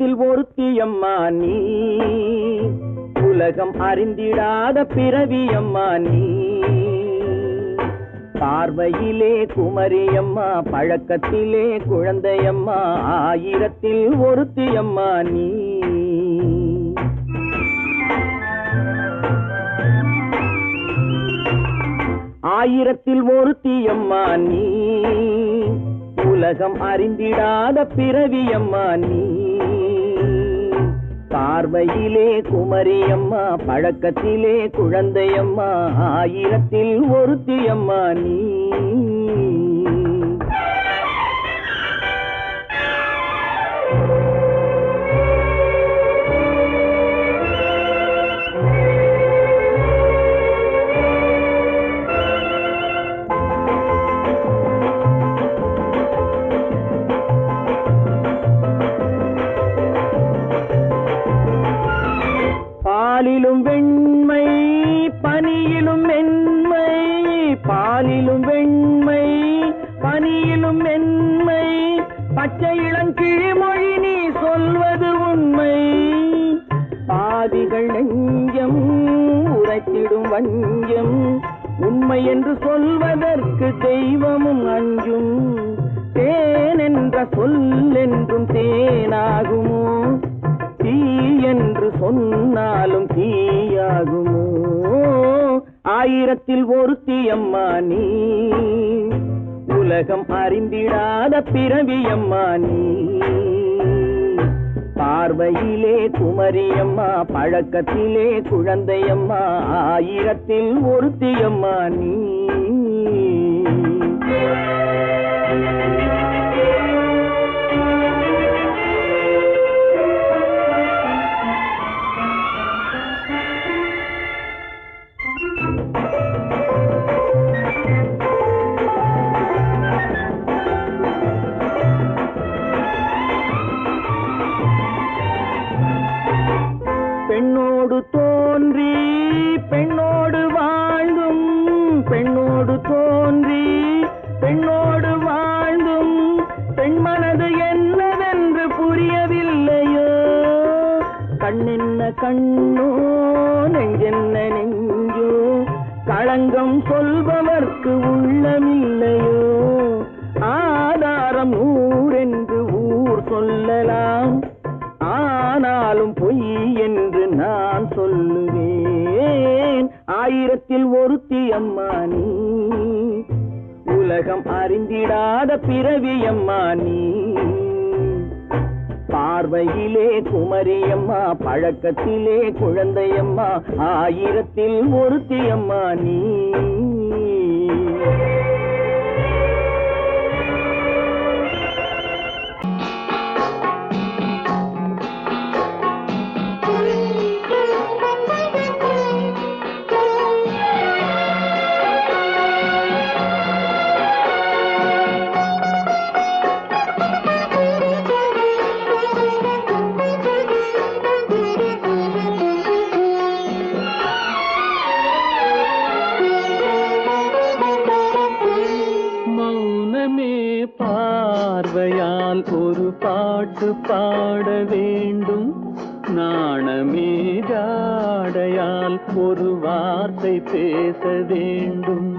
ஆயிரத்தில் ஒருத்தியம்மா நீ, உலகம் அறிந்திடாத பிறவியம்மா நீ. பார்வையிலே குமரியம்மா, பழக்கத்திலே குழந்தையம்மா, ஆயிரத்தில் ஒருத்தியம்மா நீ. ஆயிரத்தில் ஒருத்தியம்மா நீ, உலகம் அறிந்திடாத பிறவியம்மா நீ. பார்வையிலே குமரியம்மா, பழக்கத்திலே குழந்தையம்மா, ஆயிரத்தில் ஒருத்தியம்மா நீ. பாலிலும் வெண்மை பனியிலும் மென்மை, பாலிலும் வெண்மை பனியிலும் மென்மை, பச்சை இளங்கிழிமொழி நீ சொல்வது உண்மை. பாதிகள் நெஞ்சம் உரைத்திடும் வஞ்சம், உண்மை என்று சொல்வதற்கு தெய்வமும் அஞ்சும். தேன் என்ற சொல் என்றும் தேனாகுமோ, தீ என்று சொன்னாலும் தீயாகுமோ. ஆயிரத்தில் ஒருத்தியம்மா நீ, உலகம் அறிந்திடாத பிறவியம்மா நீ. பார்வையிலே குமரியம்மா, பழக்கத்திலே குழந்தையம்மா, ஆயிரத்தில் ஒருத்தியம்மா நீ. பெண்ணோடு தோன்றி பெண்ணோடு வாழ்ந்தும், பெண்ணோடு தோன்றி பெண்ணோடு வாழ்ந்தும், பெண்மனது என்னவென்று புரியவில்லையோ. கண்ணென்ன கண்ணோ, நெஞ்சென்ன நெஞ்சோ, களங்கம் சொல்பவர்க்கு உள்ளமில்லையோ. ஆதாரம் ஊரென்று ஊர் சொல்லலாம், ஆனாலும் பொய் என்று நான் சொல்லுவேன். ஆயிரத்தில் ஒருத்தியம்மா நீ, உலகம் அறிந்திடாத பிறவியம்மா நீ. பார்வையிலே குமரியம்மா, பழக்கத்திலே குழந்தையம்மா, ஆயிரத்தில் ஒருத்தியம்மா நீ. பார்வையால் ஒரு பாட்டு பாட வேண்டும், நாணமே ஜாடையால் ஒரு வார்த்தை பேச வேண்டும்.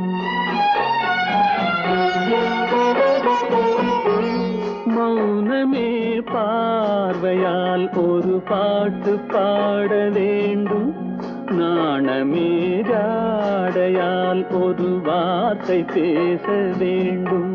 மௌனமே பார்வையால் ஒரு பாட்டு பாட வேண்டும், நாணமே ஜாடையால் ஒரு வார்த்தை பேச வேண்டும்.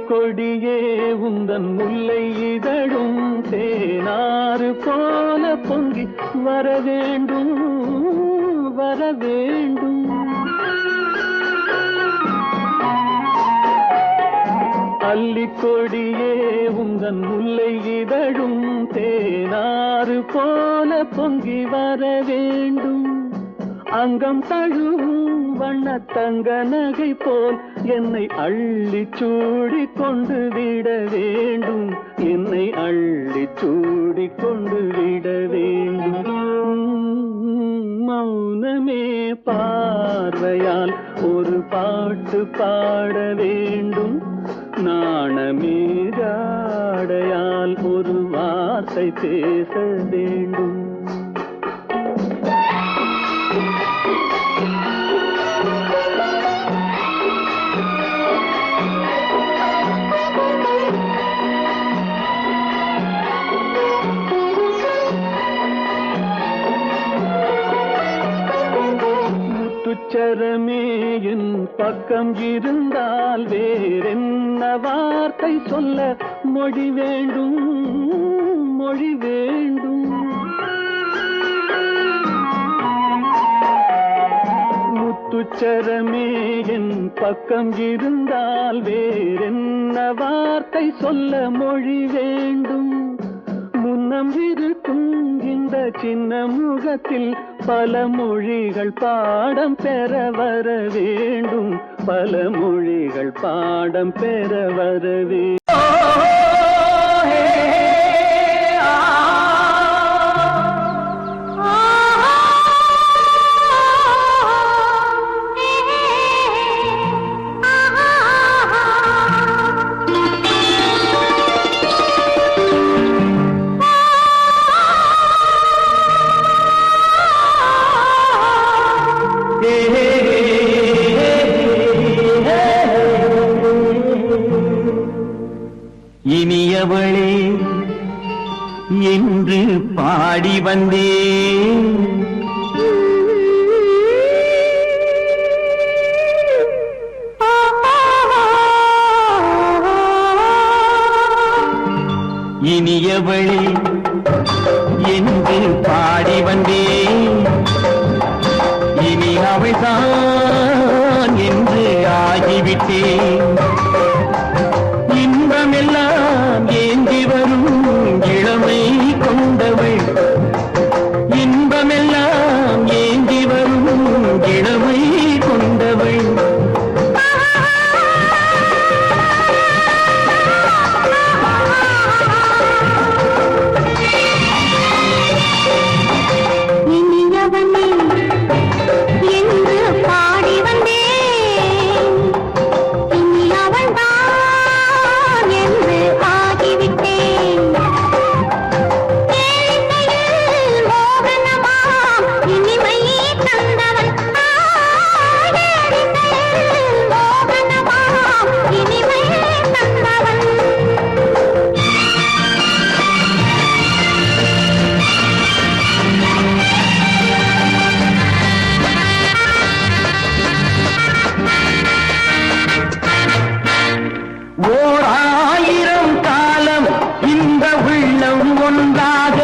கொடியே உந்தன் முல்லை இதழும் தேனாறு போல பொங்கி வர வேண்டும், வர வேண்டும். அல்லிக்கொடியே உந்தன் முல்லை இதழும் தேனாறு போல பொங்கி வர வேண்டும். அங்கம் தழுவும் வண்ண தங்க நகை போல் என்னை அள்ளி சூடி கொண்டு விட வேண்டும், என்னை அள்ளி சூடி கொண்டு விட வேண்டும். மௌனமே பார்வையால் ஒரு பாட்டு பாட வேண்டும், நாணமே ஜாடையால் ஒரு வார்த்தை பேச வேண்டும். முத்துச்சரமே என் பக்கம் இருந்தால் வேறென்ன வார்த்தை சொல்ல மொழி வேண்டும், மொழி வேண்டும். முத்துச்சரமே என் பக்கம் இருந்தால் வேறென்ன வார்த்தை சொல்ல மொழி வேண்டும். முன்னம் இருக்கும் இந்த சின்ன முகத்தில் பல மொழிகள் பாடம் பெற வர வேண்டும், பல மொழிகள் பாடம் பெற வர வேண்டும். இனியவளே என்று பாடி வந்தேன், இனியவளே என்று பாடி வந்தேன். இனி அவள்தான் என்று ஆகிவிட்டேன். இன்பமெல்லாம் ஏந்தி வரும் இளமை கொண்டவள், இன்பமெல்லாம் ஏந்தி வரும் இளமை கொண்டவள். இனியவனே என்று பாடி வந்தேன், இனி அவள்தான் என்று ஆகிவிட்டேன். கேளிக்கையில் மோகனமாம் இனிமை தந்தவன், கேளிக்கையில் மோகனமாம் இனிமை தந்தவன். ஓர் ஆயிரம் காலம் இந்த உள்ளம் ஒன்றாக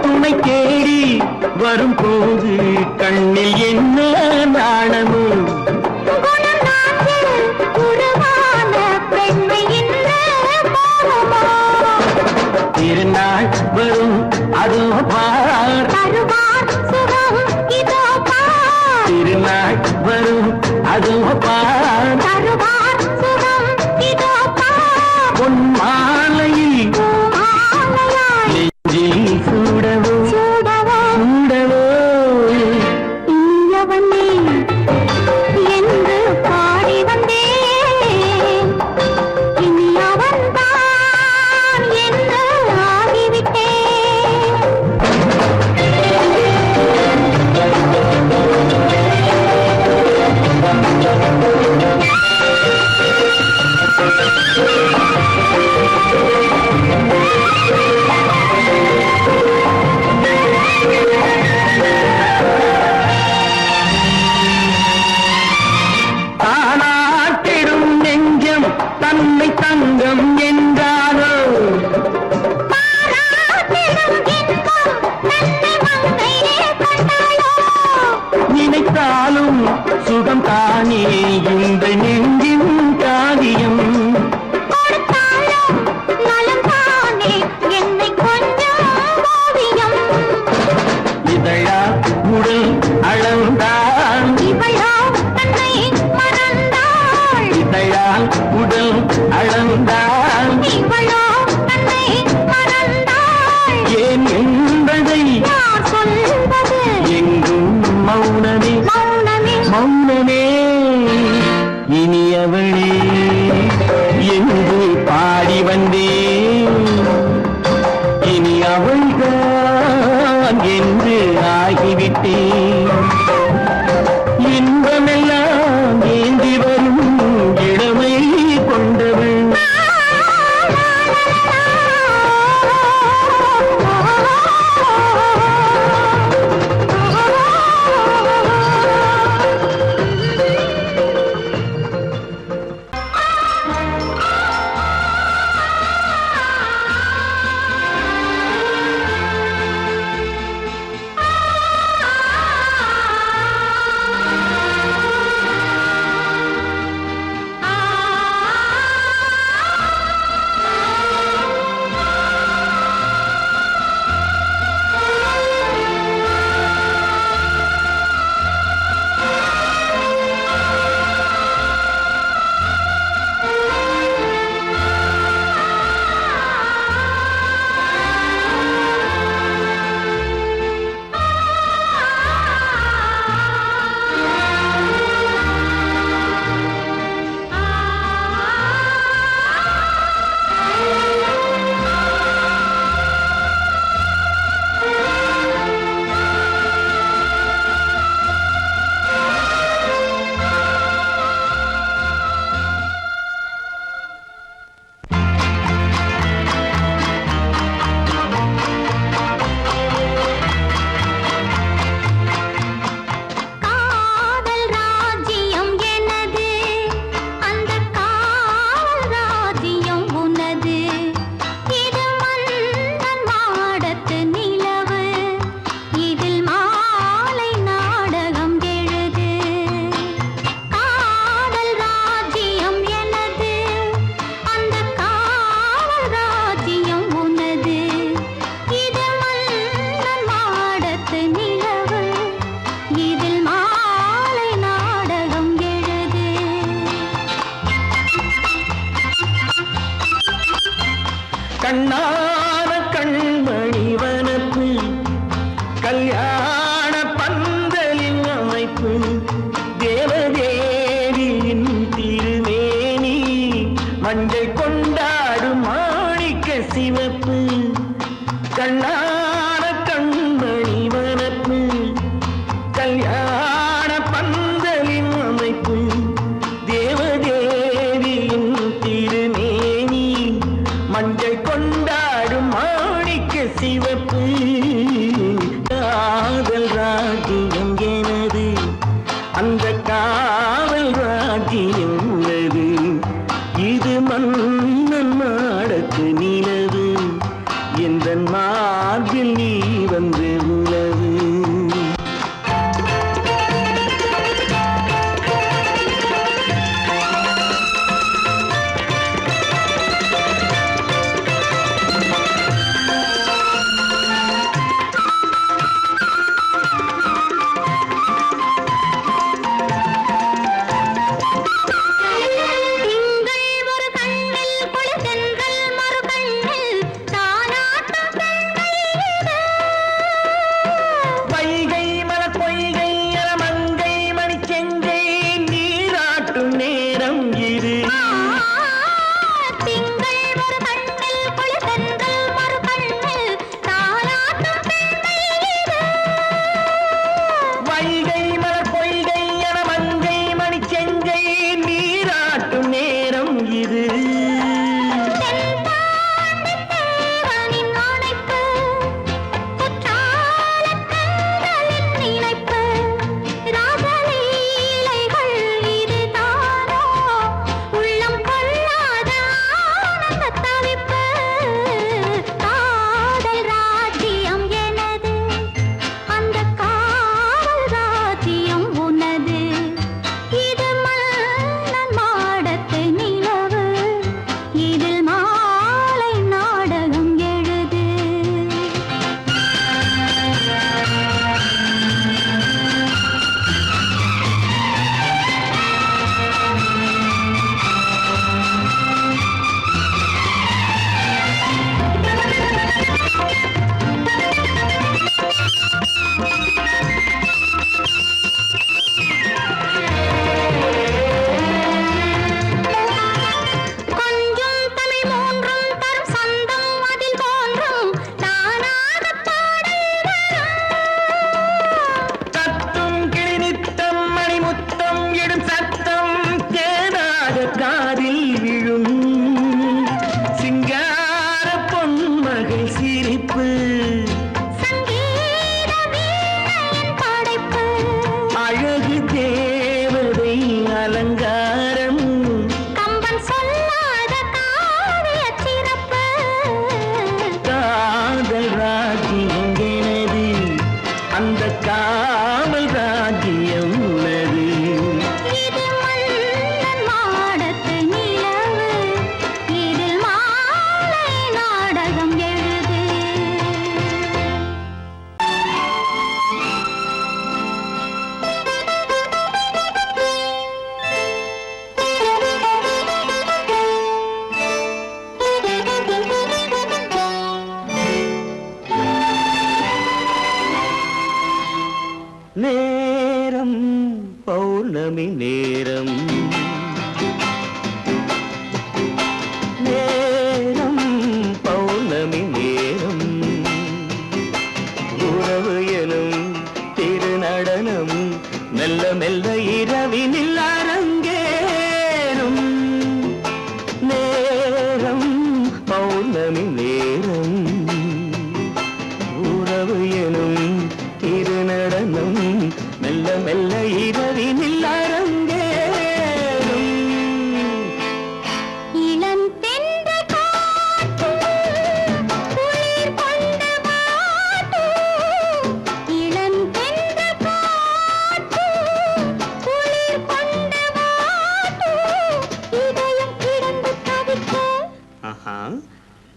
துணை தேடி வரும் போது கண்ணில் என்ன நாணமும், திருநாள் வரும் அதோ பார், திருநாள் வரும் அதோ பார். பொன் மாலையில் நெஞ்சில் சூடவோ சூடவோ. இனியவனே என்று பாடி வந்தேன், இனி அவன்தான் என்று ஆகிவிட்டேன். தானாட்டிடும் நெஞ்சம் தன்னை தங்கம் என்றாரோ, நினைத்தாலும் சுகம் தானே இந்த நெஞ்சின் காரியம். நலம் தானே காதல் அளந்தாள் இவளோ தன்னை மறந்தாள் ஏன் என்பதை யார் சொல்வது எங்கும் மௌனமே மௌனமே மௌனமே இனியவளே என்று பாடி வந்தேன் இனி அவள்தான் என்று ஆகிவிட்டேன் இன்பமெல்லாம் ஏந்தி வரும் இளமை கொண்டவள் காதல் ராஜ்யம் எனது அந்த காவல் ராஜ்யம் உனது இது மன்னன் மாடத்து நிலவு இதில் மாலை நாடகம் எழுது காதல் ராஜ்யம் எனது அந்த காவல் ராஜ்யம் உனது இது மன்னன் மாடத்து நிலவு இதில் மாலை நாடகம் எழுது கண்ணான கண்மணி வனப்பு கல்யாண பந்தலின் அமைப்பு தேவதேவியின் திருமேனி மஞ்சள் கொண்டாடும் மாணிக்க சிவப்பு கண்ணான கண்மணி வனப்பு கல்யாண பந்தலின் அமைப்பு தேவதேவியின் திருமேனி மஞ்சள் கொண்டாடும் மாணிக்க சிவப்பு காதல் ராஜ்யம் எனது அந்த காவல் ராஜ்யம் உள்ளது இது மன்னன் மாடத்து நிலவு எந்த மார்பில் நீ வந்து உலவு திங்கள் ஒரு கண்ணில்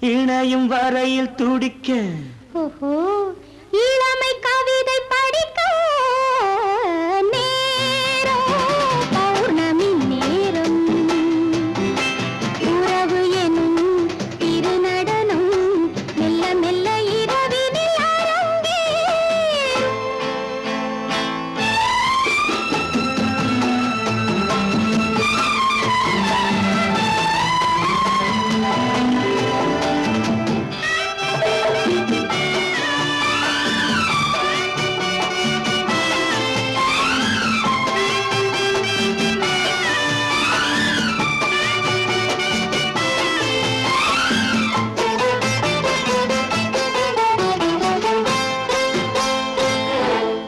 இணையும் வரையில் துடிக்க ஓஹோ இளமை கவிதை படிக்க நேரம் பௌர்ணமி நேரம் உறவு எனும் திருநடனம் மெல்ல மெல்ல இரவினில் அரங்கேறும்.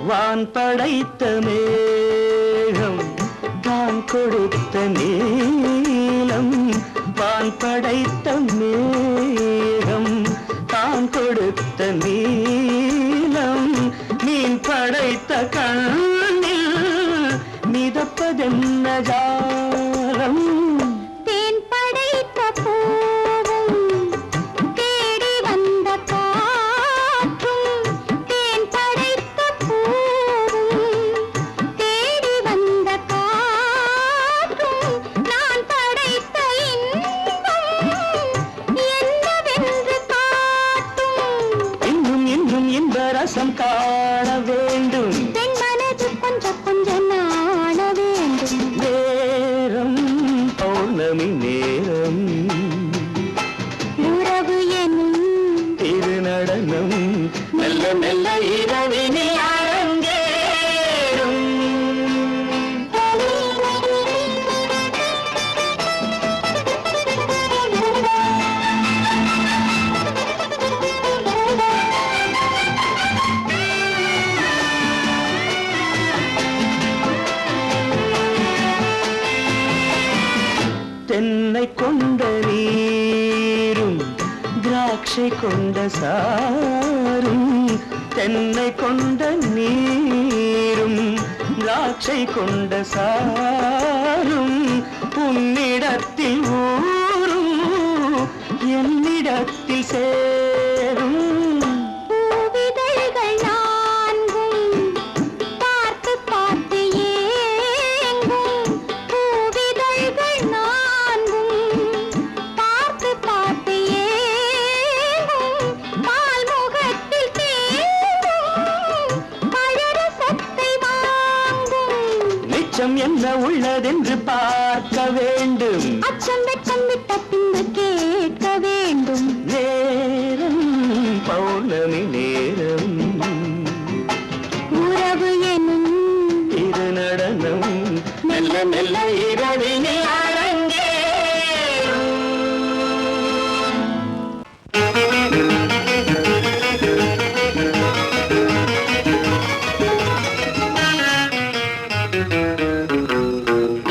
வான் படைத்த மேகம் தான் கொடுத்த நீலம் வான் படைத்த மேகம் தான் கொடுத்த நீலம் மீன் படைத்த கண்ணில் மிதப்பதென்ன ஜாலம் தேன் படைத்த பூவும் தேடி வந்த காற்றும் தேன் படைத்த பூவும் தேடி வந்த காற்றும் நான் படைத்த இன்பம் என்னவென்று காட்டும். இன்னும் இன்னும் இன்ப ரசம் காண வேண்டும் பெண் மனது கொஞ்சம் கொஞ்சம் நாண வேண்டும். நேரம் பௌர்ணமி நேரம் உறவு எனும் திருநடனம் மெல்ல மெல்ல இரவினில் அரங்கேறும். தென்னை கொண்ட நீரும் திராட்சை கொண்ட சாரும் தென்னை கொண்ட நீரும் திராட்சை கொண்ட சாரும் உன்னிடத்தில் ஊரும் என்னிடத்தில் சேரும் பூவிதழ்கள் நான்கும் பார்த்து பார்த்து ஏங்கும். பூவிதழ்கள் நான்கும் பார்த்து பார்த்து ஏங்கும். பால்முகத்தில் தேங்கும் பழரசத்தை வாங்கும். நிச்சம் என்ன உள்ளதென்று பார்க்க வேண்டும் அச்சம் வெட்கம் விட்ட பின்பு கேட்க வேண்டும். நேரம் பௌர்ணமி நேரம் உறவு எனும் திருநடனம் மெல்ல மெல்ல இரவினில் அரங்கேறும்.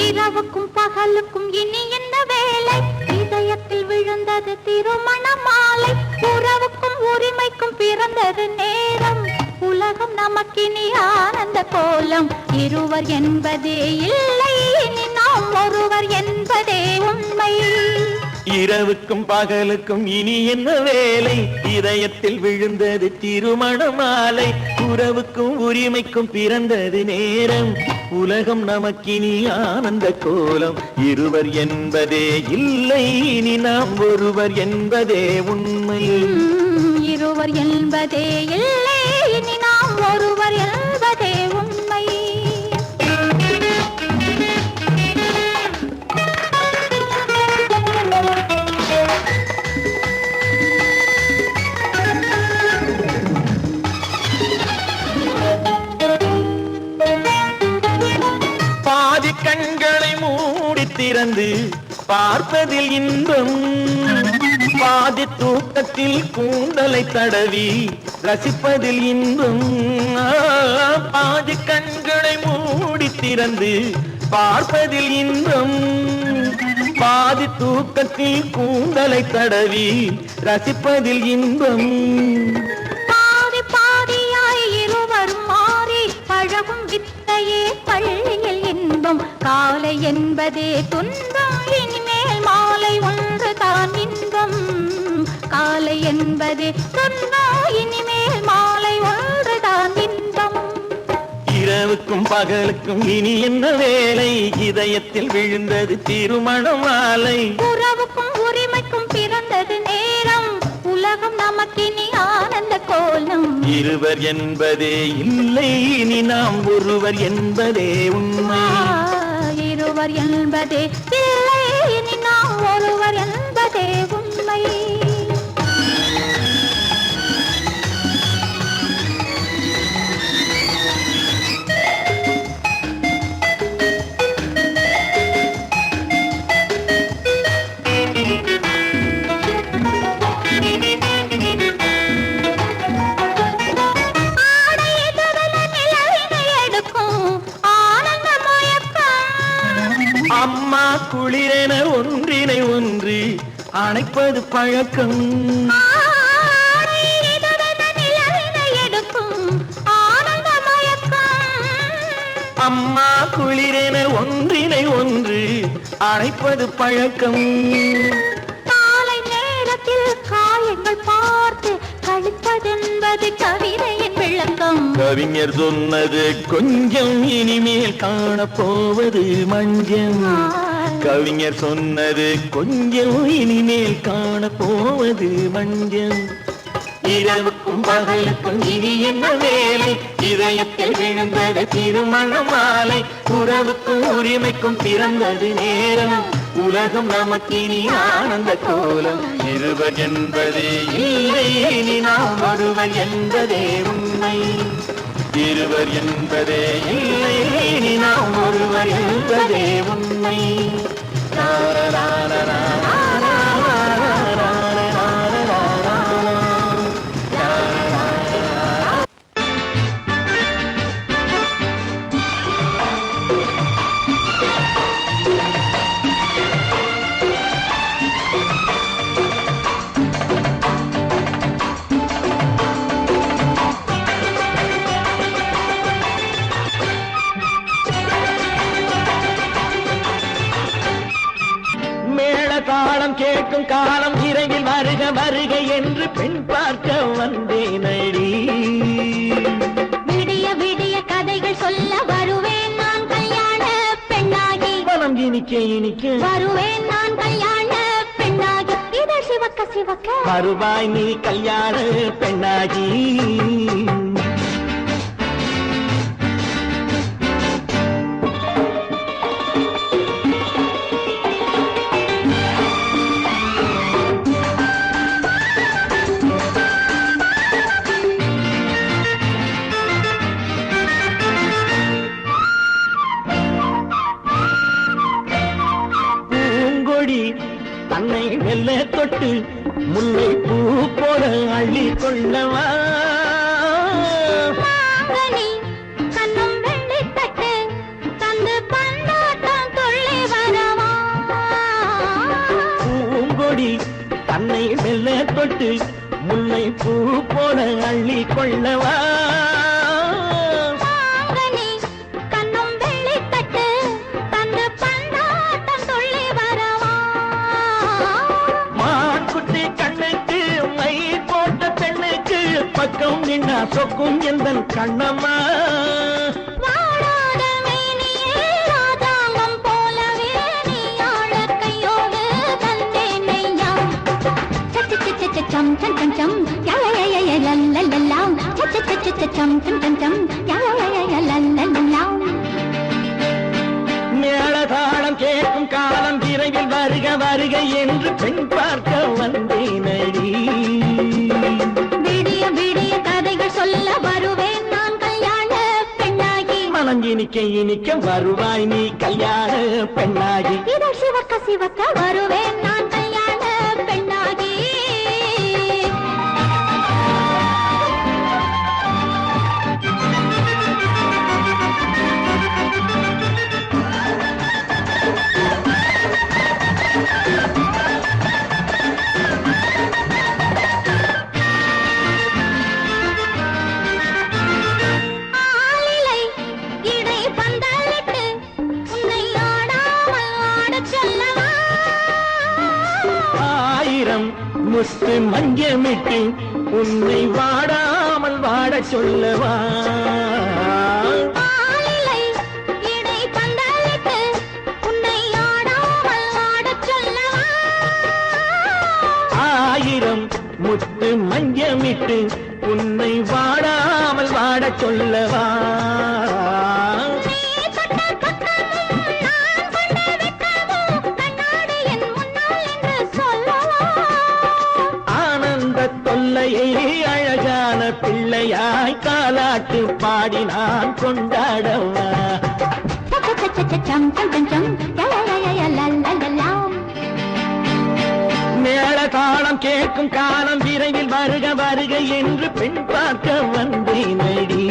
இரவுக்கும் பகலுக்கும் இனி என்ன வேலை இதயத்தில் விழுந்தது திருமண மாலை உறவுக்கும் உரிமைக்கும் பிறந்தது நேரம் உலகம் நமக்கினி ஆனந்த கோலம் இருவர் என்பதே இல்லை இனி நாம் ஒருவர் என்பதே உண்மை இரவுக்கும் பகலுக்கும் இனி என்ன வேலை இதயத்தில் விழுந்தது திருமண மாலை உறவுக்கும் உரிமைக்கும் பிறந்தது நேரம் உலகம் நமக்கினி ஆனந்த கோலம் இருவர் என்பதே இல்லை இனி நாம் ஒருவர் என்பதே உண்மை இருவர் என்பதே இல்லை இனி நாம் ஒருவர் என்பதே உண்மை பாதி கண்களை மூடி திறந்து பார்ப்பதில் இன்பம் பாதி தூக்கத்தில் கூந்தலை தடவி ரசிப்பதில் இன்பம் பாதி கண்களை மூடி திறந்து பார்ப்பதில் இன்பம் பாதி தூக்கத்தில் கூந்தலை தடவி ரசிப்பதில் இன்பம் பாதி பாதியாய் இருவரும் மாறி பழகும் வித்தையே பள்ளியில் இன்பம் காலை என்பதே துன்பம் இனிமேல் மாலை ஒன்றுதான் இன்பம் மாலை என்பதே சொன்னா இனிமேல் மாலை ஒன்றுதான் இன்பம். இரவுக்கும் பகலுக்கும் இனி என்ன வேலை, இதயத்தில் விழுந்தது திருமண மாலை. உறவுக்கும் உரிமைக்கும் பிறந்தது நேரம், உலகம் நமக்கினி ஆனந்த கோலம். இருவர் என்பதே இல்லை இனி நாம் ஒருவர் என்பதே உண்மை. இருவர் என்பதே இல்லை இனி நாம் ஒருவர் என்பதே உண்மை. அம்மா குளிரென ஒன்றினை ஒன்று அணைப்பது பழக்கம். அம்மா குளிரென ஒன்றினை ஒன்று அணைப்பது பழக்கம். காலை நேரத்தில் காயங்கள் பார்த்து கழிப்பதென்பது கவிதையின் விளக்கம். கவிஞர் சொன்னது கொஞ்சம் இனிமேல் காணப்போவது மஞ்சம். கவிஞர் சொன்னது கொஞ்சம் இனிமேல் காணப்போவது மஞ்சம். இரவுக்கும் பகலுக்கும் இனி என்ன வேலை, இதயத்தில் விழுந்தது திருமண மாலை. உறவுக்கும் உரிமைக்கும் பிறந்தது நேரம், உலகம் நமக்கினி ஆனந்த கோலம். இருவர் என்பதே இல்லை இனி நாம் ஒருவர் என்பதே உண்மை. இருவர் என்பதே இல்லை இனி நாம் ஒருவர் என்பதே உண்மை. தாளம் கேட்கும் காலம் விரைவில் வருக வருக என்று பெண் பார்க்க வந்தேனடி. விடிய விடிய கதைகள் சொல்ல வருவேன் நான் கல்யாண பெண்ணாகி. மனம் இனிக்க இனிக்க வருவேன் நான் கல்யாண பெண்ணாகி. இதை சிவக்க சிவக்க வருவாய் நீ கல்யாண பெண்ணாகி. தன்னை மெல்ல தொட்டு முல்லை பூ போல அள்ளி கொள்ளவா. கண்ணும் வெள்ளி தட்டு தந்து பந்தாட்டம் துள்ளி வரவா. பூங்கொடி தன்னை மெல்ல தொட்டு முல்லை பூ போல அள்ளி கொள்ளவா. பக்கம் நின்னா சொக்கும் எந்தன் கண்ணம்மா. வாடாத மேனியே ராதாங்கம் போலவே நீ ஆழ கையோடு தந்தேன் நெய்யா. சச்ச சச்ச சச்சம் சம் சம் சம் யய லல்லல்லாம். சச்ச சச்ச சச்சம் சம் சம் சம் யய லல்லல்லாம். மேளதாளம் கேட்கும் காலம் விரைவில் வருக வருக என்று பெண் பார்க்க வந்தேனடி. விடிய விடிய கதைகள் சொல்ல வருவேன் நான் கல்யாண பெண்ணாகி. மனம் இனிக்க இனிக்க வருவாய் நீ கல்யாண பெண்ணாகி. இதை சிவக்க சிவக்க வருவேன் நான் கல்யாண பெண்ணாகி. முத்து மஞ்சமிட்டு உன்னை வாடாமல் வாடச் சொல்லவா ஆளிலை இடை பந்தலிட்டு உன்னை ஆடாமல் ஆடச் சொல்லவா ஆயிரம் முத்து மஞ்சமிட்டு உன்னை வாடாமல் வாடச் சொல்லவா நீ தொட்ட பக்கமும் நான் கொண்ட வெட்கமும் கண்ணாடி என் முன்னால் என்று சொல்லவா ஆனந்த தொல்லையை அழகான பிள்ளையாய் காலாட்டு பாடி நான் கொண்டாடவா சம் சம் சம் சம் லலலலலலலலலா மேள தாளம் கேட்கும் காலம் விரைவில் வருக வருக என்று பெண் பார்க்க வந்தேனடி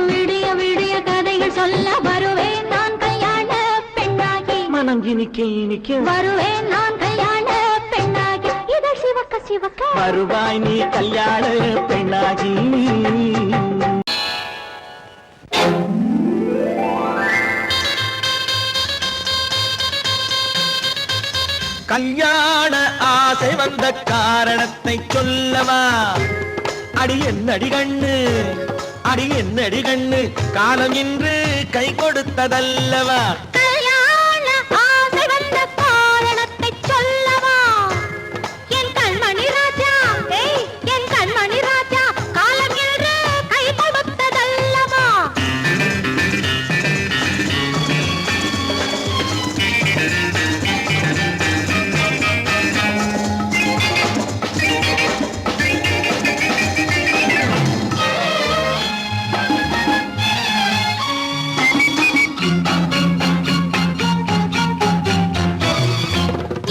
விடிய விடிய கதைகள் சொல்ல வருவேன் நான் கல்யாண பெண்ணாகி மனம் இனிக்க இனிக்க வருவேன் நான் கல்யாண பெண்ணாகி இதழ் சிவக்க சிவக்க வருவாய் நீ கல்யாண பெண்ணாகி கல்யாண ஆசை வந்த காரணத்தை சொல்லவா அடி என்னடி கண்ணு அடி என்னடி கண்ணு காலம் இன்று கை கொடுத்ததல்லவா கல்யாண ஆசை வந்த காரணத்தை சொல்லவா என் கண்மணி ராஜா என் கண்மணி ராஜா காலம் என்று கை கொடுத்ததல்லவா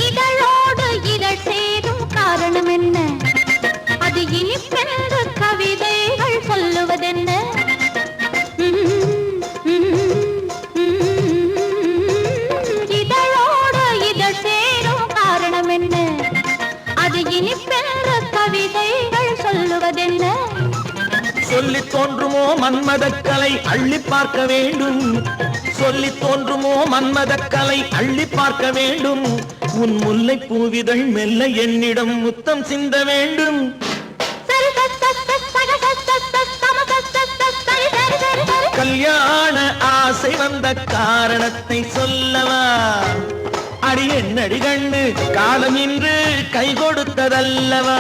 இதழோடு இதழ் சேரும் காரணம் என்ன அது இனிப்பென்று கவிதைகள் சொல்லுவதென்ன இதழோடு இதழ் சேரும் காரணம் என்ன அது இனிப்பென்று கவிதைகள் சொல்லுவதென்ன சொல்லி தோன்றுமோ மன்மதக்கலை அள்ளி பார்க்க வேண்டும் சொல்லி தோன்றுமோ மன்மதக்கலை அள்ளி பார்க்க வேண்டும் உன் முல்லை பூவிதழ் மெல்ல என்னிடம் முத்தம் சிந்த வேண்டும் சரி சரி சரி சரி சரி சரி சரி சரி கல்யாண ஆசை வந்த காரணத்தை சொல்லவா அடி என்னடி கண்ணு காலம் இன்று கை கொடுத்ததல்லவா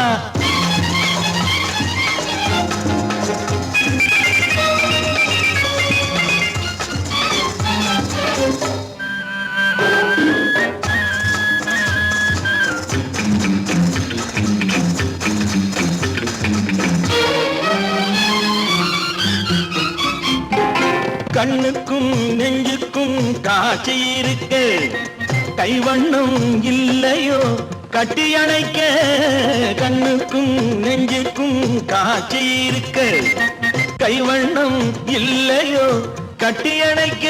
கண்ணுக்கும் நெஞ்சுக்கும் காட்சி இருக்கு கைவண்ணம் இல்லையோ கட்டி அணைக்க கண்ணுக்கும் நெஞ்சுக்கும் காட்சி இருக்கு கைவண்ணம் இல்லையோ கட்டி அணைக்க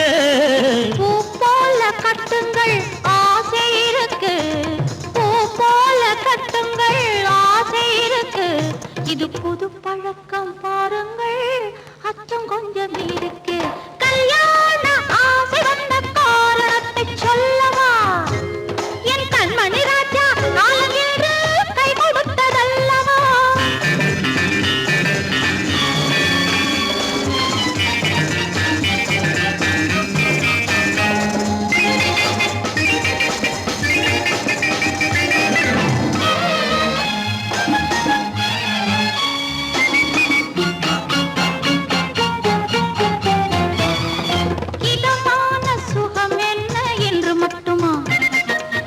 பூ போல கட்டுங்கள் ஆசை இருக்கு பூ போல கட்டுங்கள் ஆசை இருக்கு இது புது பழக்கம் பாருங்கள் அச்சம் கொஞ்சம் இருக்கு கல்யாண ஆசை வந்த காரணத்தை சொல்லவா என் கண்மணி ராஜா காலம் என்று கை கொடுத்ததல்லவா இதமான சுகம் என்ன என்று மட்டுமா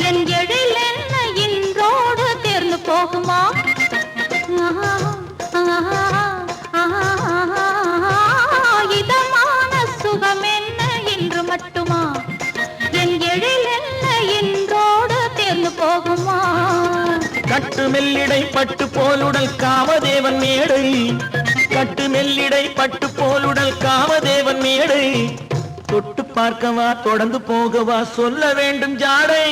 என் எழில் என்ன இன்றோடு தேர்ந்து போகுமா இதமான சுகம் என்ன என்று மட்டுமா என் எழில் என்ன இன்றோடு தேர்ந்து போகுமா கட்டு மெல்லிடை பட்டு போலுடல் காமதேவன் மேடை கட்டு மெல்லிடை பட்டு போலுடல் காமதேவன் மேடை தொட்டு பார்க்கவா தொடர்ந்து போகவா சொல்ல வேண்டும் ஜாடை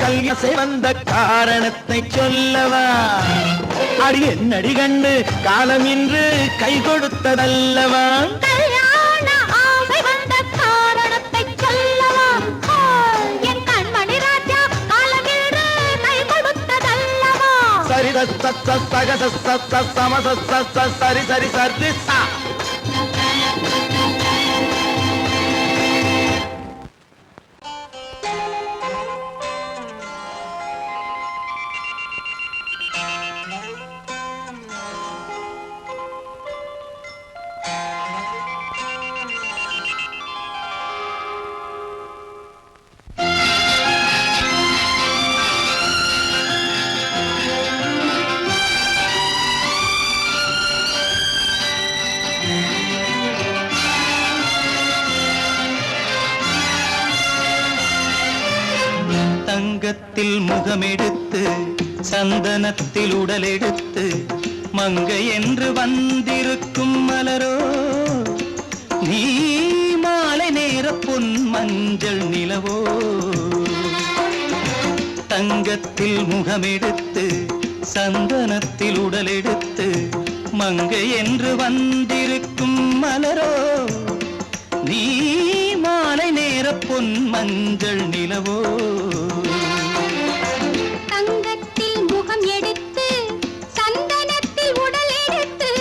கல்யாசை வந்த காரணத்தை சொல்லவா அடி என்னடி கண்டு காலம் இன்று கை கொடுத்ததல்லவா கல்யாண ஆசை வந்த காரணத்தை சொல்லவா சக சம சரி சரி சரி சா. தங்கத்தில் முகமெடுத்து சந்தனத்தில் உடலெடுத்து மங்கை என்று வந்திருக்கும் மலரோ நீ மாலை நேர பொன் மஞ்சள் நிலவோ. தங்கத்தில் முகமெடுத்து சந்தனத்தில் உடலெடுத்து மங்கை என்று வந்திருக்கும் மலரோ நீ மாலை நேர பொன் மஞ்சள் நிலவோ. தங்கத்தில் முகம் எடுத்து சந்தனத்தில் உடல் எடுத்து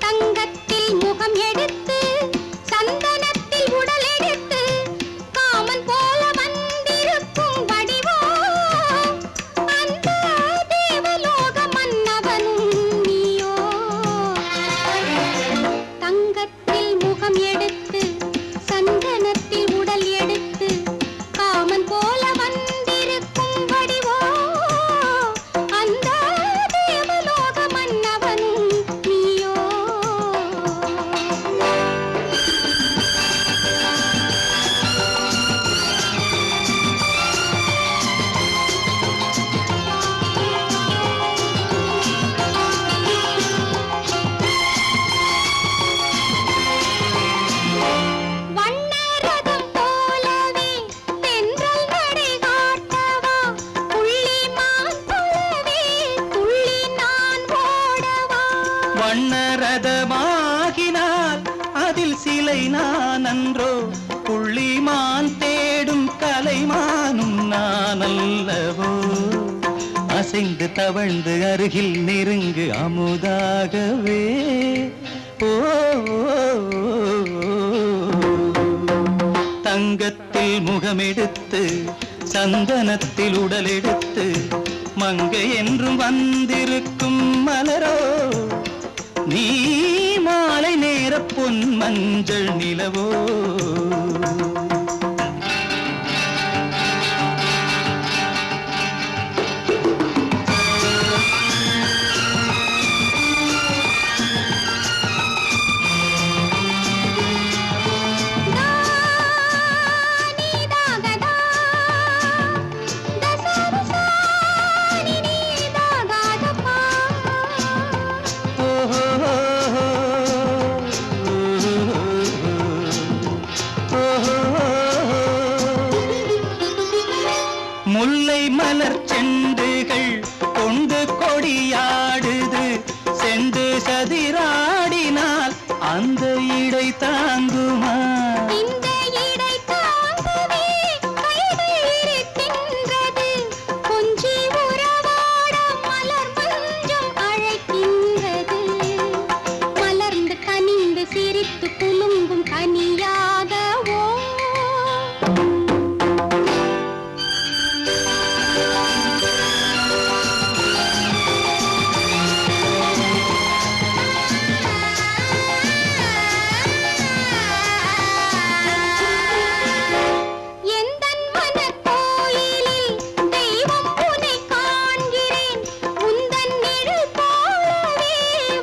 தங்கத்தில் முகம் எடுத்து சந்தனத்தில் உடல் எடுத்து காமன் போல வந்திருக்கும் வடிவோ அந்த தேவலோக மன்னவனும் நீயோ. தங்கத்தில் முகம் எடுத்து சந்தனத்தில் உடல் எடுத்து காமன் போல வந்திருக்கும் வடிவோ அந்த தேவலோக மன்னவனும் நீயோ. வண்ணரதம் போலவே தென்றல் நடை காட்டவா புள்ளிமான் போலவே துள்ளி நான் ஓடவா. வண்ணரதமாகினால் அதில் சிலை நான் அன்றோ புள்ளிமான் தேடும் கலைமானும் நான் அல்லவோ. அசைந்து தவழ்ந்து அருகில் நெருங்கு அமுதாகவே ஓ. தங்கத்தில் முகமெடுத்து சந்தனத்தில் உடலெடுத்து மங்கை என்றும் வந்திருக்கும் மலரோ நீ மாலை நேர பொன் மஞ்சள் நிலவோ. முல்லை மலர் செண்டுகள் கொண்டு கொடியாடுது செண்டு சதிராடினால் அந்த இடை தாங்குமா. இந்த இடை தாங்கவே கைகள் இருக்கின்றது கொஞ்சி உறவாட மலர் மஞ்சம் அழைக்கின்றது. மலர்ந்து கனிந்து சிரித்து குலுங்கும் கனியாகவோ. எந்தன் மனக்கோயிலில் தெய்வம் உன்னை காண்கிறேன் உந்தன் நிழல் போலவே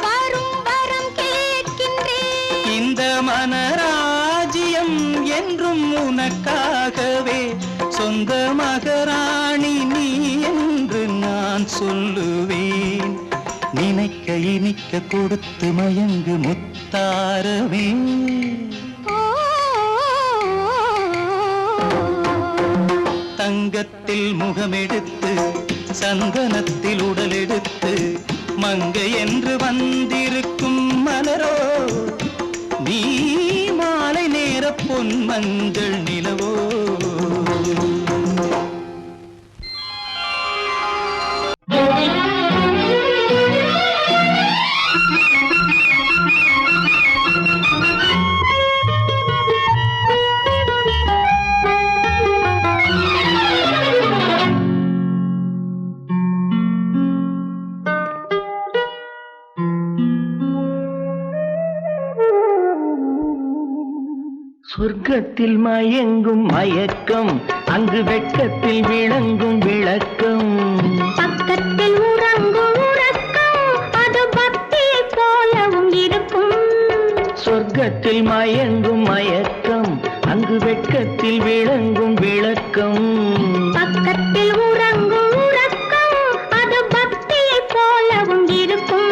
வரும் வரம் கேட்கின்றேன். இந்த மனராஜ்யம் என்றும் உனக்காகவே சொந்த மகராணி நீ என்று நான் சொல்லுவேன். நினைக்க இனிக்க கொடுத்து மயங்கு முத்தாரவே. ஓ தங்கத்தில் முகமெடுத்து சந்தனத்தில் உடலெடுத்து மங்கை என்று வந்திருக்கும் மலரோ நீ மாலை நேர பொன் மஞ்சள் நிலவோ. ஓ சொர்க்கத்தில் மயங்கும் மயக்கம் அங்கு வெட்கத்தில் விளங்கும் விளக்கம் பக்கத்தில் உறங்கும் உறக்கம் அது பக்தியை போலவும் இருக்கும் சொர்க்கத்தில் மயங்கும் மயக்கம் அங்கு வெட்கத்தில் விளங்கும் விளக்கம் பக்கத்தில் உறங்கும் உறக்கம் அது பக்தியை போலவும் இருக்கும்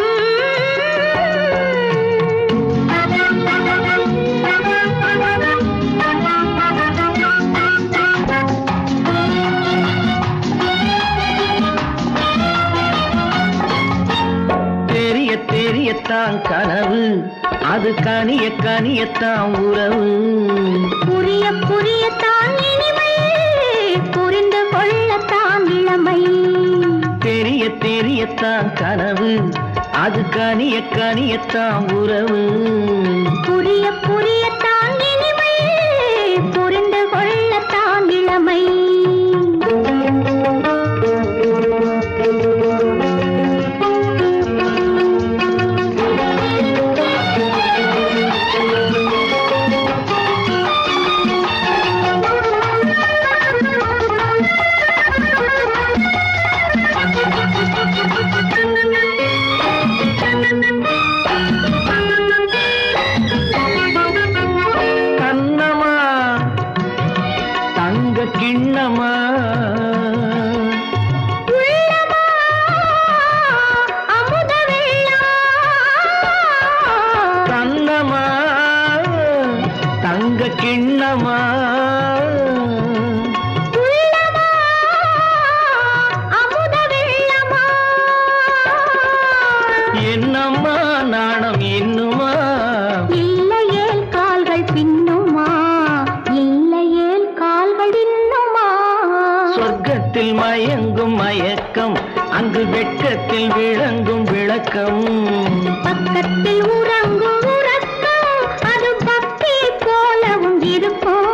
தெரியத்தான் கனவு அது கனிய கனியத்தான் உறவு புரிய புரியத்தான் இனிமை புரிந்து கொள்ளத்தான் இளமை தெரியத்தான் கனவு அது கனிய கனியத்தான் உறவு புரிய புரியத்தான் இனிமை புரிந்து கொள்ளத்தான் இளமை கிண்ணமா அமுத கண்ணமா தங்க கிண்ணமா அமுத வெள்ளமா என்னம்மா நாணம் என்னுமா இல்லையேல் கால்கள் பின்னுமா இல்லையேல் கால்கள் இன்னுமா சொர்க்கத்தில் மயங்கும் மயக்கம் அங்கு வெட்கத்தில் விளங்கும் விளக்கம் பக்கத்தில் உறங்கும் உறக்கம் அது பக்தி போலவும் இருக்கும்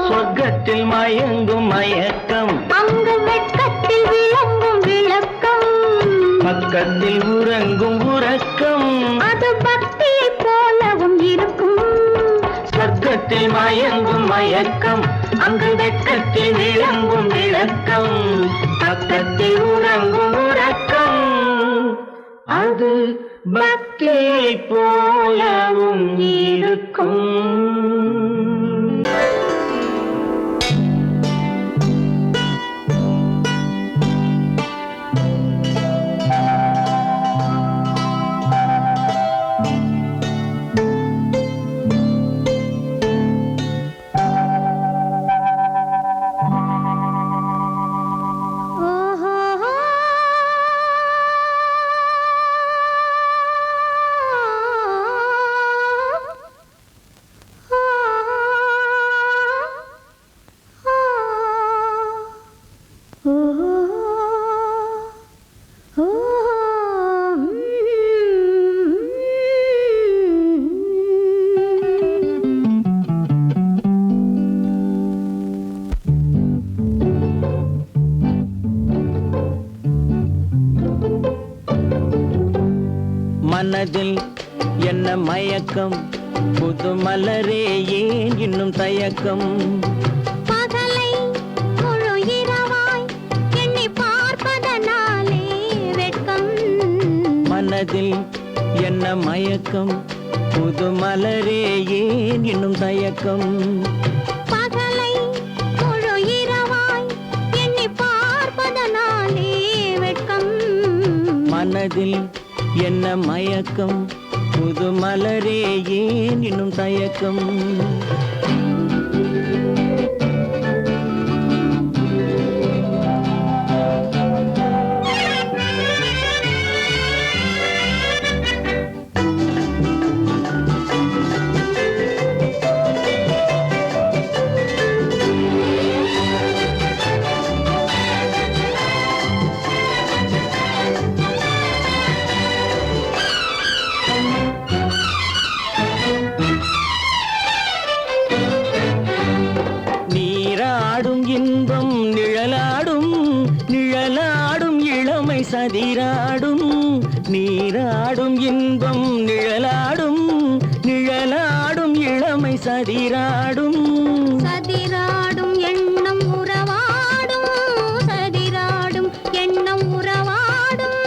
சொர்க்கத்தில் மயங்கும் மயக்கம் அங்கு வெட்கத்தில் விளங்கும் விளக்கம் பக்கத்தில் உறங்கும் உறக்கம் அது பக்தியை போலவும் இருக்கும் சொர்க்கத்தில் மயங்கும் மயக்கம் அங்கு வெட்கத்தில் விளங்கும் விளக்கம் பக்கத்தில் உறங்கும் உறக்கம் அது பக்தியை போலவும் இருக்கும். மனதில் என்ன மயக்கம் புது மலரே ஏன் இன்னும் தயக்கம் பகலை முழு இரவாய் எண்ணி பார்ப்பதனாலே வெட்கம் மனதில் என்ன மயக்கம் புது மலரே ஏன் இன்னும் தயக்கம் பகலை முழு இரவாய் எண்ணி பார்ப்பதனாலே வெட்கம் மனதில் என்ன மயக்கம் புது மலரே ஏன் இன்னும் தயக்கம் நீராடும் இன்பம் நிழலாடும் நிழலாடும் இளமை சதிராடும் நீராடும் இன்பம் நிழலாடும் நிழலாடும் இளமை சதிராடும் சதிராடும் எண்ணம் உறவாடும் சதிராடும் எண்ணம் உறவாடும்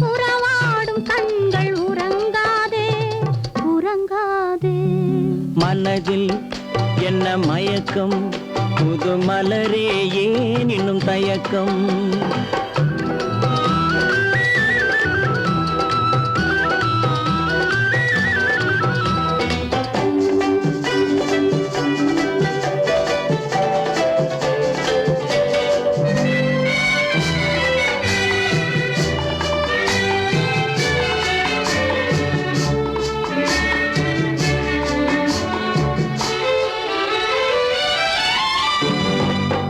உறவாடும் கண்கள் உறங்காதே உறங்காதே மனதில் என்ன மயக்கம் புது மலரே ஏன் இன்னும் தயக்கம்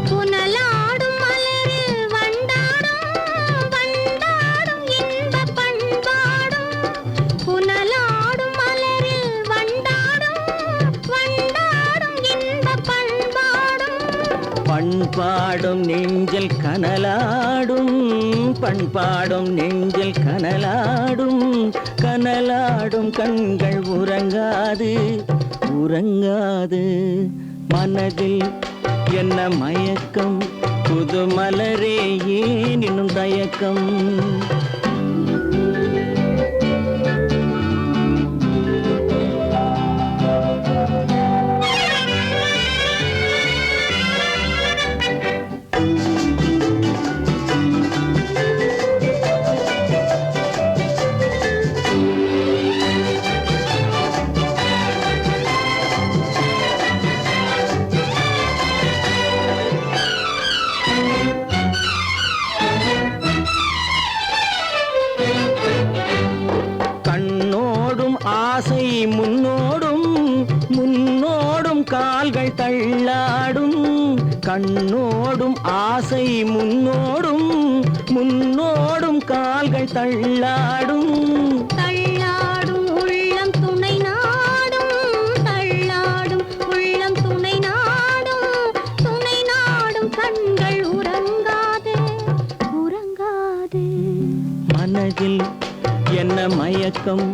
புனலாடும் மலரில் வண்டாடும் வண்டாடும் இன்பப் பண்பாடும் புனலாடும் மலரில் வண்டாடும் வண்டாடும் இன்பப் பண்பாடும் பண்பாடும் நெஞ்சில் கனலாடும் பண்பாடும் நெஞ்சில் கனலாடும் கனலாடும் கண்கள் உறங்காது உறங்காது மனதில் என்ன மயக்கம் புது மலரே ஏன் இன்னும் தயக்கம் கண்ணோடும் ஆசை முன்னோடும் முன்னோடும் கால்கள் தள்ளாடும் கண்ணோடும் ஆசை முன்னோடும் முன்னோடும் கால்கள் தள்ளாடும் தள்ளாடும் உள்ளம் துணை நாடும் தள்ளாடும் உள்ளம் துணை நாடும் கண்கள் உறங்காதே உறங்காதே மனதில் என்ன மயக்கம்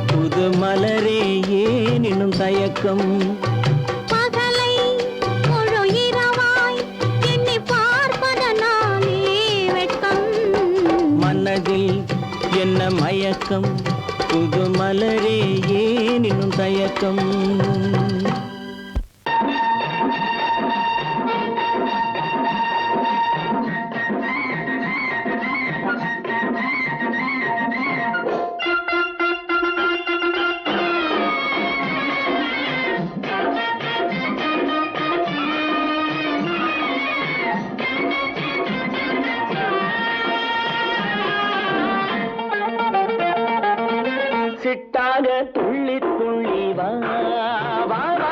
புது மலரே ஏன் இன்னும் தயக்கம் பகலை முழு இரவாய் எண்ணி பார்ப்பதனாலே வெட்கம் மனதில் என்ன மயக்கம் புது மலரே ஏன் இன்னும் தயக்கம் சிட்டாக துள்ளி துள்ளி வா வா வா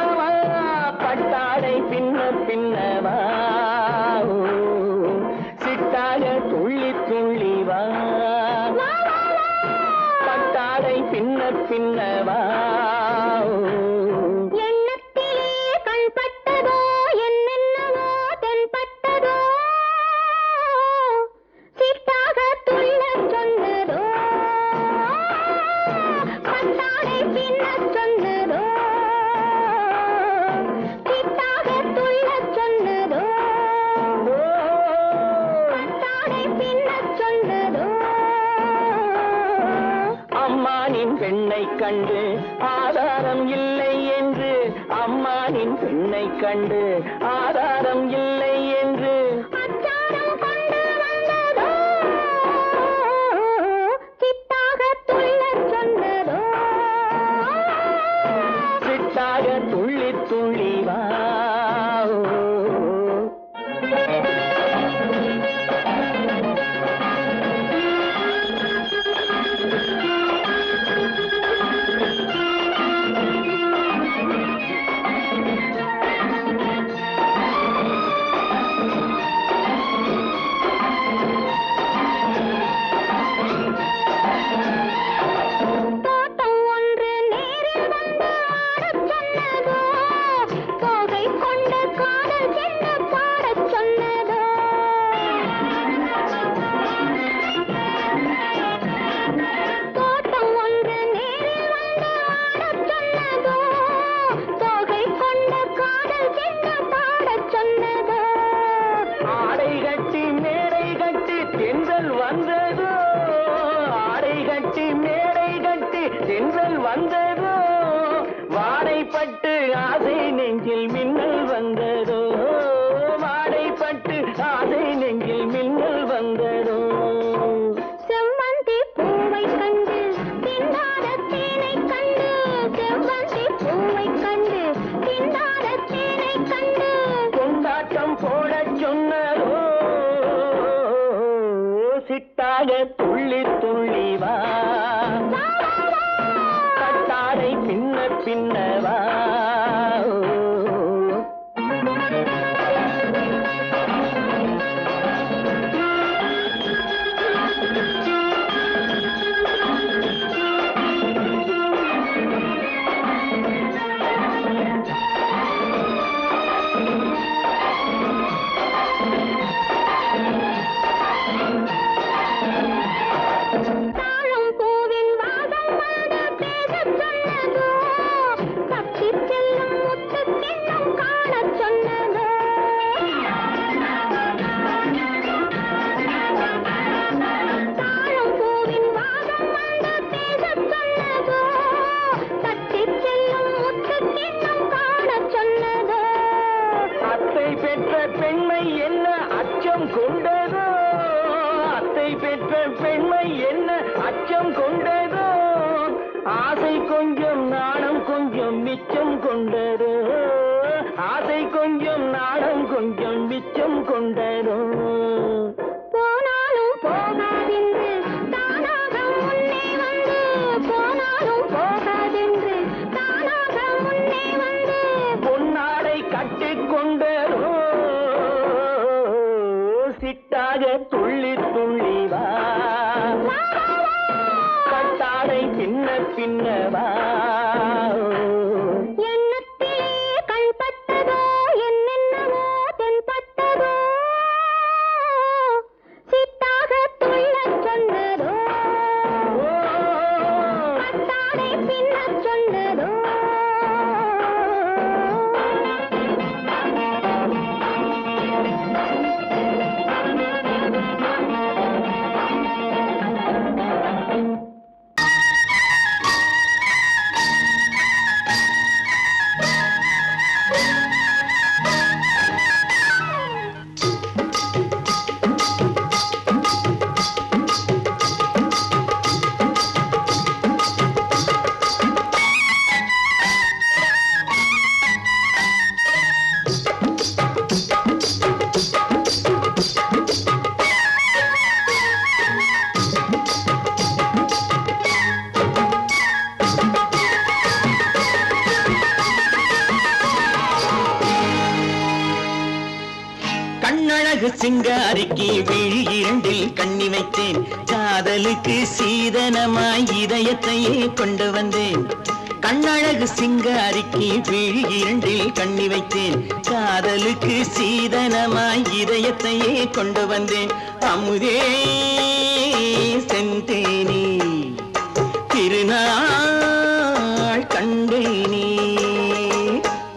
கண்டு ஆதாரம் இல்லை என்று அம்மானின் பெண்ணை கண்டு ஆதாரம் இல்லை என்று அச்சாரம் கொண்டு வந்ததோ சித்தாக துள்ளச் சொன்னதோ சித்தாக துள்ளி துள்ளி வா தோட்டம் ஒன்று நேரில் வந்து ஆடச் சொன்னதோ தோகை கொண்ட காதல் சென்று பாடச் சொன்னதோ தோட்டம் ஒன்று நேரில் வந்து ஆடச் சொன்னதோ தோகை கொண்ட காதல் சென்று பாடச் சொன்னதோ ஆடை கட்டி மேடை கட்டி தென்றல் வந்ததோ ஆடை கட்டி மேடை கட்டி தென்றல் வந்ததோ வாடைப்பட்டு ஆசை நெஞ்சில் மின்னல் வந்ததோ வாடைப்பட்டு ஆசை நெஞ்சில் மின்னல் வந்ததோ செவ்வந்தி பூவை கண்டு திண்டாத தேனை கண்டு செவ்வந்தி பூவை கண்டு திண்டாத தேனை கண்டு கொண்டாட்டம் போடச் சொன்னதோ சிட்டாக துள்ளி துள்ளி வா கட்டாரை பின்ன பின்ன வா தாழம் பூவின் வாசம் வந்து பேசச் சொன்னதோ தப்பிச் செல்லும் முத்துக் கிண்ணம் காணச் சொன்னதோ தாழம் பூவின் வாசம் வந்து பேசச் சொன்னதோ தப்பிச் செல்லும் முத்துக் கிண்ணம் காணச் சொன்னதோ அத்தை பெற்ற பெண்மை என்ன அச்சம் கொண்டதோ அத்தை பெற்ற பெண்மை என்ன அச்சம் கொண்டதோ ஆசை கொஞ்சம் நாணம் கொஞ்சம் மிச்சம் கொண்டதோ ஆசை கொஞ்சம் நாணம் கொஞ்சம் மிச்சம் கொண்டதோ போனாலும் போகாதென்று தானாக முன்னே வந்து போனாலும் போகாதென்று தானாக முன்னே வந்து பொன்னாடை கட்டிக்கொண்டதோ சிட்டாக துள்ளி துள்ளி வா கட்டாடை பின்ன பின்ன வா எண்ணத்திலே கண்பட்டதோ என்னென்னவோ தென்பட்டதோ சித்தாக துள்ளச் சொன்னதோ கட்டாடை பின்னச் சொன்னதோ கண்ணழகு சிங்காரிக்கு விழி இரண்டில் கண்ணி வைத்தேன் காதலுக்கு சீதனமாய் இதயத்தையே கொண்டு வந்தேன் கண்ணழகு சிங்காரிக்கு விழி இரண்டில் கண்ணி வைத்தேன் காதலுக்கு சீதனமாய் இதயத்தையே கொண்டு வந்தேன் அமுதே செந்தேனே திருநாள் கண்டேனே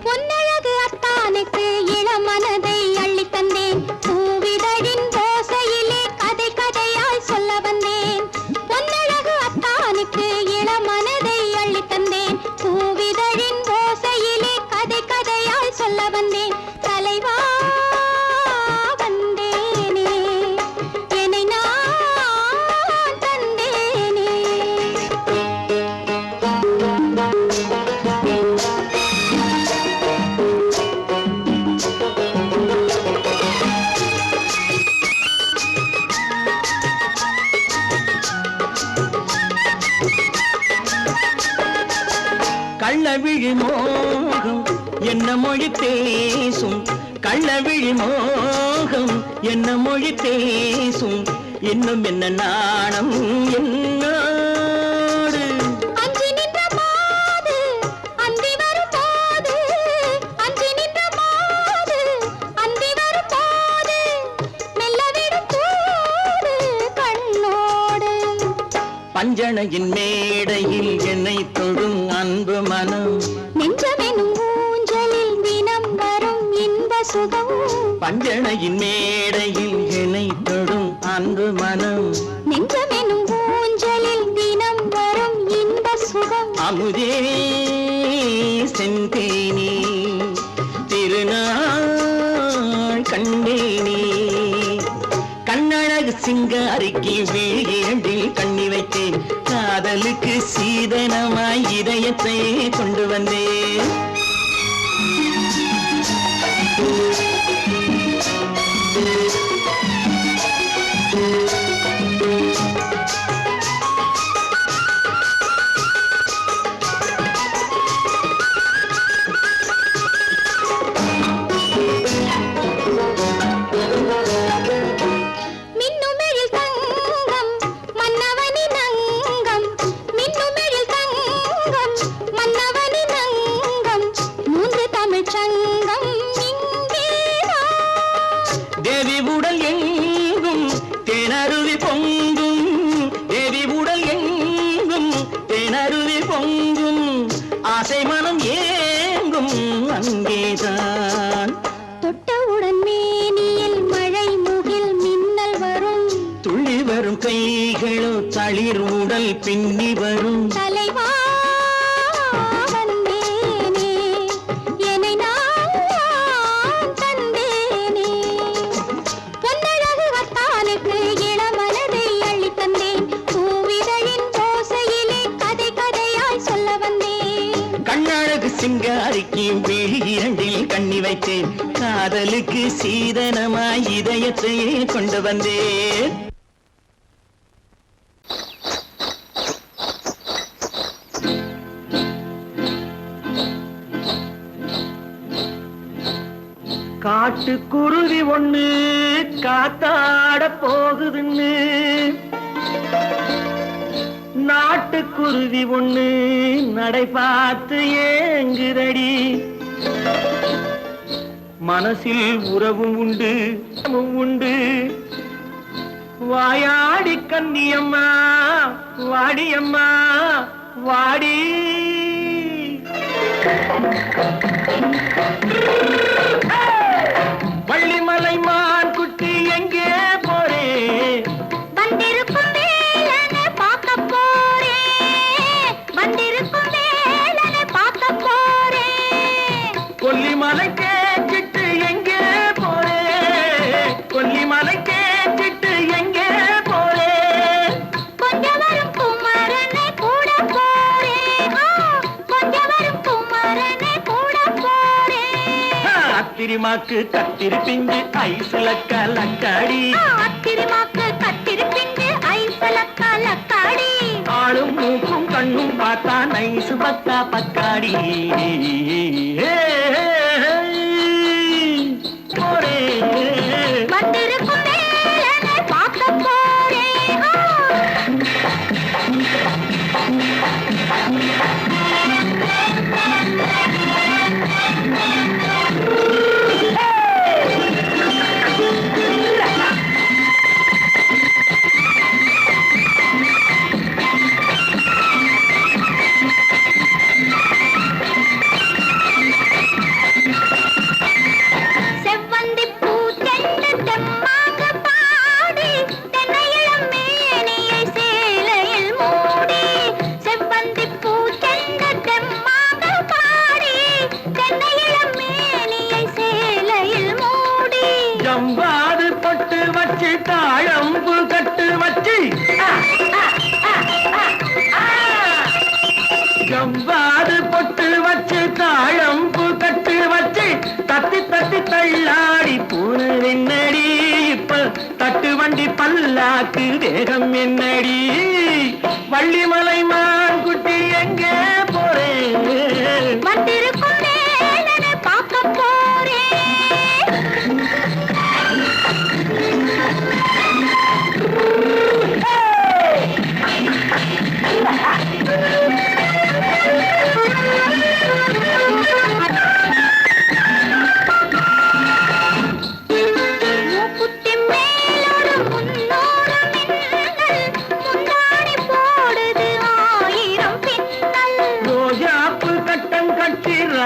பொன்னழகு அத்தானுக்கு இளமனதை அள்ளித் தந்தேன் பூவிதழின் ஓசையிலே கதை கதையாய் சொல்ல வந்தேன் பொன்னழகு அத்தானுக்கு இளமனதை அள்ளித் கள்ளவிழி மோகம் என்ன மொழி பேசும் கள்ளவிழி மோகம் என்ன மொழி பேசும் இன்னும் என்ன நாணம் என்னோடு அஞ்சி நின்ற மாது அந்தி வரும் போது அஞ்சி நின்ற மாது அந்தி வரும் போது மெல்ல விடும் போது கண்ணோடு பஞ்சணையின் மேடையில் என்னை தொடும் அன்பு மனம் நெஞ்சமெனும் ஊஞ்சலில் தினம் வரும் இன்ப சுகம் பஞ்சணையின் மேடையில் என்னை தொடும் அன்பு மனம் நெஞ்சமெனும் ஊஞ்சலில் தினம் வரும் இன்ப சுகம் அமுதே செந்தேனே திருநாள் கண்டேனே கண்ணழகு சிங்காரிக்கு வீழில் கண்ணி வைத்தேன் காதலுக்கு சீதனமாய் இதயத்தை கொண்டு வந்தேன் மின்னுமெழில் தங்கம் மன்னவனின் அங்கம் மின்னுமெழில் தங்கம் மன்னவனின் அங்கம் மூன்று தமிழ்ச் சங்கம் இங்கேதான் தேவி உடல் எங்கும் தேனருவி பொங்கும் தேவி உடல் எங்கும் தேனருவி பொங்கும் ஆசை மனம் ஏங்கும் அங்கேதான் தொட்டவுடன் மேனியில் மழை முகில் மின்னல் வரும் துள்ளி வரும் கைகளோ தளிர் உடல் பின்னி வரும் தலைவா வந்தேனே என்னை நான் தந்தேனே பொன்னழகு வத்தானுக்கு இளமனதை அள்ளித் தந்தேன் பூவிதழின் ஓசையிலே கதை கதையாய் சொல்ல வந்தேன் கண்ணழகு சிங்காரிக்கு விழி இரண்டில் கண்ணி வைத்தேன் காதலுக்கு சீதனமாய் இதயத்தையே கொண்டு வந்தேன் காட்டுக்குருவி ஒண்ணு காத்தாட போகுதுன்னு நாட்டுக்குருவி ஒண்ணு நடை பார்த்து ஏங்குதடி மனசில் உறவும் உண்டு உண்டு வாயாடி கன்னியம்மா வாடியம்மா வாடி வள்ளிமலை மான் குட்டி எங்கே போறே வந்திருக்கும் வேலனை பார்க்க போறேன் வந்திருக்கும் வேலனை பார்க்க போறேன் கொல்லிமலை கேட்டுட்டு எங்கே போறே கொல்லிமலை கேட்டுட்டு எங்கே போறே கொஞ்சம் வரும் குமரனை கூட போறேன் கொஞ்சம் வரும் குமரனை கூட போறேன் அத்திரிமாக்கு கத்திரி பிஞ்சு ஐசுல கலக்காடி அத்திரிமாக்கு கத்திரி பிஞ்சு ஐசல கலக்காடி ஆளும் மூக்கும் கண்ணும் பார்த்தா நைசு பத்தா பக்காடி போறே வந்திருக்கும் வேலனை பார்க்க போறேன் செவ்வந்தி பூ தெண்டு தெம்மாக பாடி தென்னையிளம் மேனியை சேலையில் மூடி செவ்வந்தி பூ தெண்டு தெம்மாக பாடி தென்னையிளம் மேனியை சேலையில் மூடி ஜம்பாது பொட்டு வச்சு தாழம்பு கட்டு வச்சு ஜம்பாது பொட்டு வச்சு தாழம்பு கட்டு வச்சு தத்தி தத்தி தள்ளாடி பூன என்னடி இப்ப தட்டு வண்டி பல்லாக்கு வேகம் என்னடி வள்ளிமலை மான் குட்டி எங்கே போறேன்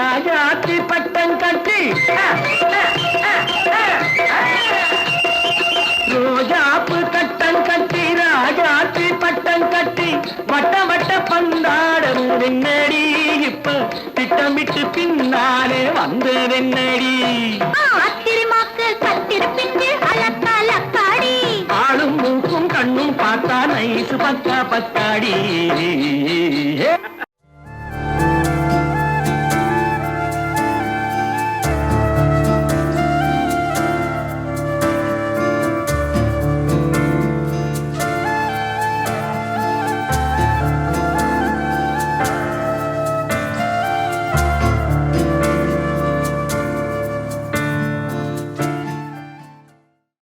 ராஜாத்தி பட்டம் கட்டி ரோஜாப்பு கட்டம் கட்டி ராஜாத்தி பட்டம் கட்டி வட்ட வட்ட பந்தாடனடி இப்ப திட்டமிட்டு பின்னாலே வந்ததென்னடி ஆத்திரமாக்கு கத்திருப்பின்று அலக்காடி ஆளும் மூக்கும் கண்ணும் பார்த்தா நைசு பக்கா பக்காடி